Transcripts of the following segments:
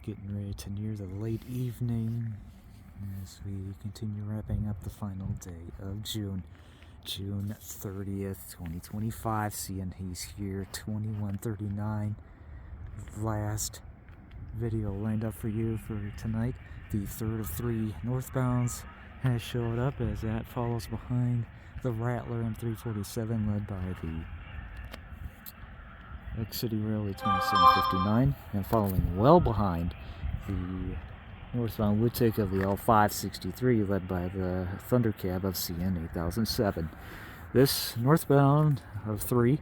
Getting ready to near the late evening as we continue wrapping up the final day of June 30th, 2025. Seeing he's here, 2139. Last video lined up for you for tonight. The third of three northbounds has showed up as that follows behind the Rattler M347 led by the City Railway 2759, and following well behind the northbound Woodtick of the L563 led by the Thundercab of CN 8007. This northbound of 3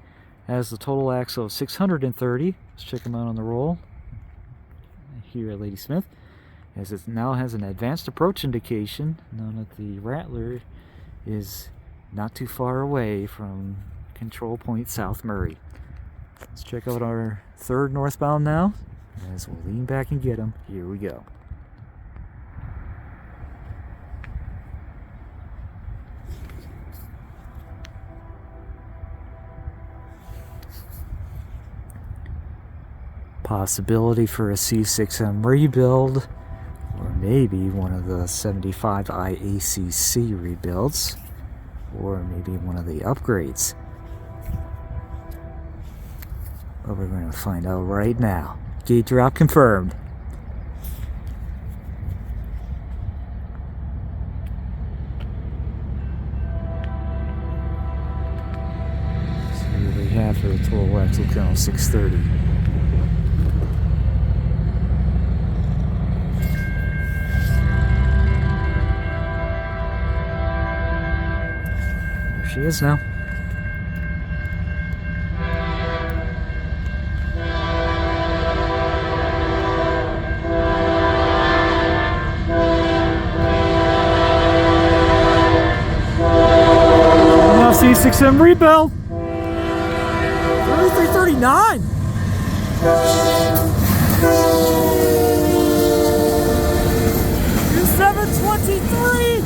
has the total axle of 630. Let's check them out on the roll here at Ladysmith, as it now has an advanced approach indication. Now that the Rattler is not too far away from Control Point South Murray. Let's check out our third northbound now, as we'll lean back and get them. Here we go. Possibility for a C6M rebuild, or maybe one of the 75 IACC rebuilds, or maybe one of the upgrades. But we're going to find out right now. Gate drop confirmed. So what do we have for the total axle count? 630. There she is now. C6M rebuild 3339. U723.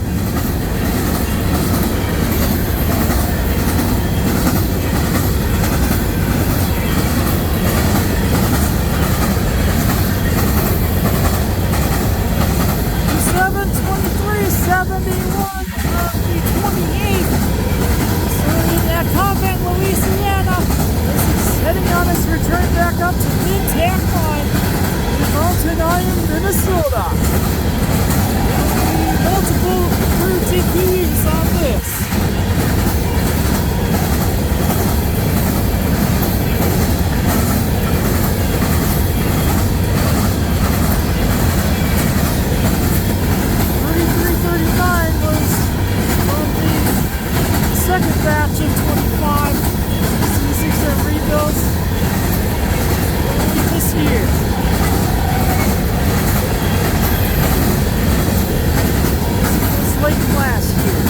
U723 71 of the 28th. Convent, Louisiana. This is heading on its return back up to mid-tack line in Mountain Iron, Minnesota. Multiple crew TPs on this. Second batch of 25 C6M rebuilds early this year. This was late last year.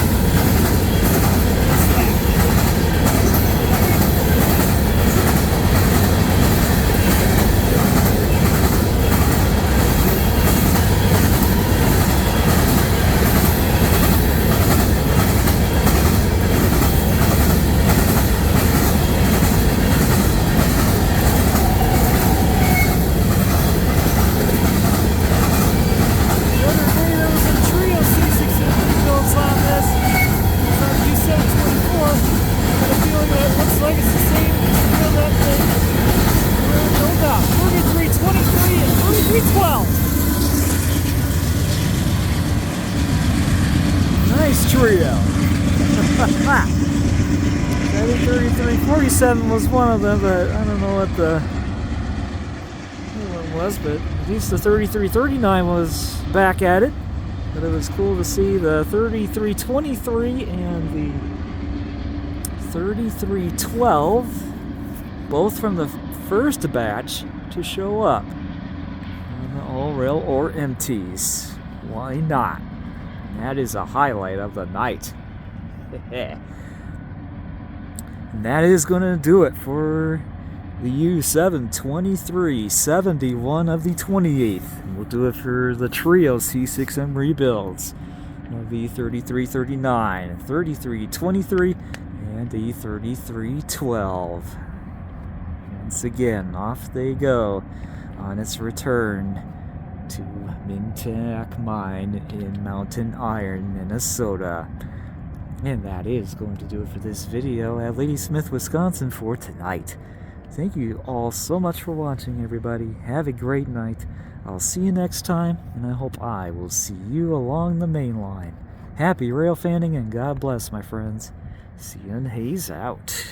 Nice trio. 73347 was one of them, but I don't know what the other one was, but at least the 3339 was back at it. But it was cool to see the 3323 and the 3312, both from the first batch, to show up on the all-rail or empties. Why not? And that is a highlight of the night. And that is going to do it for the U723, 71 of the 28th. And we'll do it for the trio C6M rebuilds of the 3339, 3323, and the 3312. Once again, off they go on its return to Mintac Mine in Mountain Iron, Minnesota. And that is going to do it for this video at Ladysmith, Wisconsin for tonight. Thank you all so much for watching, everybody. Have a great night. I'll see you next time, and I hope I will see you along the main line. Happy rail fanning and God bless, my friends. See you and Hayes out.